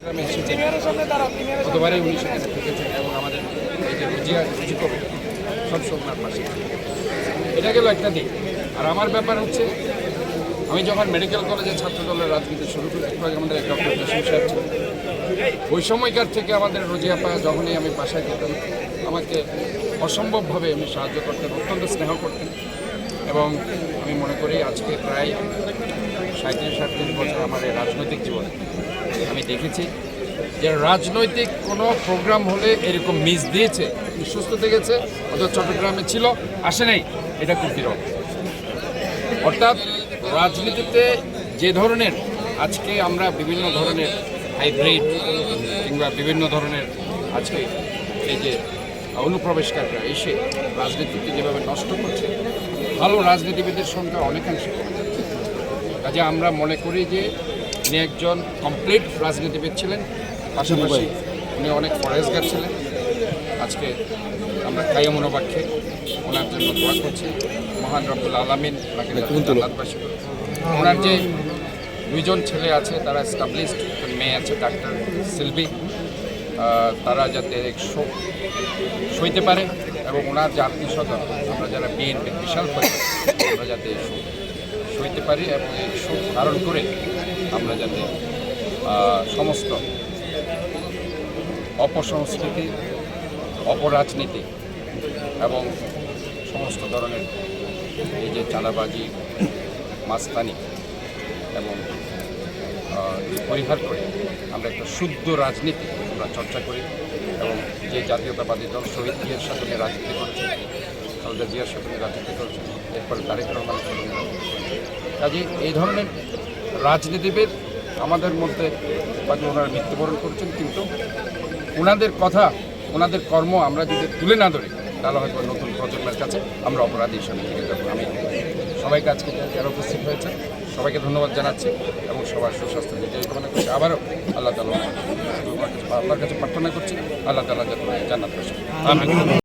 গ্রামে এসেছে গতবারে উনি সেখানে থেকেছেন এবং আমাদের এই যে রুজি কমিটি সবসময় ওনার পাশে। এটা গেল একটা দিক। আর আমার ব্যাপার হচ্ছে, আমি যখন মেডিকেল কলেজে ছাত্র দলের রাজনীতি শুরু করি, আমাদের এক ডক্টর জসিম সাহেব ছিল। ওই সময়কার থেকে আমাদের রোজিয়াপা যখনই আমি বাসায় যেতাম, আমাকে অসম্ভবভাবে এমনি সাহায্য করতেন, অত্যন্ত স্নেহ করতেন। এবং আমি মনে করি আজকে প্রায় 37-38 বছর আমার এই রাজনৈতিক জীবনে আমি দেখেছি যে রাজনৈতিক কোনো প্রোগ্রাম হলে এরকম মিস দিয়েছে, সুস্থ থেকেছে, অথবা চট্টগ্রামে ছিল, আসে নাই, এটা খুব বিরল। অর্থাৎ রাজনীতিতে যে ধরনের আজকে আমরা বিভিন্ন ধরনের হাইব্রিড কিংবা বিভিন্ন ধরনের আজকে এই যে অনুপ্রবেশকারীরা এসে রাজনীতিকে যেভাবে নষ্ট করছে, ভালো রাজনীতিবিদের সংখ্যা অনেকাংশে কমে যাচ্ছে। কাজে আমরা মনে করি যে উনি একজন কমপ্লিট রাজনীতিবিদ ছিলেন, পাশাপাশি উনি অনেক ফরেজগার ছিলেন। আজকে আমরা কাইয়ুম মনোবাক্যে ওনার জন্য দোয়া করছি, মহান রব্বুল আলামিন জান্নাতবাসী। ওনার যে 2জন ছেলে আছে, তারা এস্টাবলিশড, মেয়ে আছে ডাক্তার সিলভি, তারা যাতে শোক সইতে পারে এবং ওনার যে আত্মীয়স্বজন, আমরা যারা বিএনপির বিশাল পরিবার, আমরা যাতে শোক সইতে পারি এবং এই শোক ধারণ করে আমরা যাতে সমস্ত অপসংস্কৃতি, অপরাজনীতি এবং সমস্ত ধরনের এই যে চাঁদাবাজি, মাস্তানি এবং পরিহার করে আমরা একটা শুদ্ধ রাজনীতি আমরা চর্চা করি। এবং যে জাতীয়তাবাদী দল শহীদ জিয়ার সাথে রাজনীতি করছে, খালেদা জিয়ার সাথে রাজনীতি করছে, এরপরে তারেক রহমানের সাথে কাজে এই ধরনের রাজনীতিবিদ আমাদের মধ্যে ওনারা মৃত্যুবরণ করছেন, কিন্তু ওনাদের কথা, ওনাদের কর্ম আমরা যদি তুলে না ধরি, তাহলে হয়তো নতুন প্রজন্মের কাছে আমরা অপরাধী হিসাবে থেকে যাবো। আমি সবাইকে আজকে যারা উপস্থিত হয়েছে সবাইকে ধন্যবাদ জানাচ্ছি এবং সবার সুস্বাস্থ্য বিজয়ী কামনা করছি। আবারও আল্লাহ তাআলা আপনার কাছে প্রার্থনা করছি, আল্লাহ তাআলা যাতে জান্নাত দান করেন। আমিন।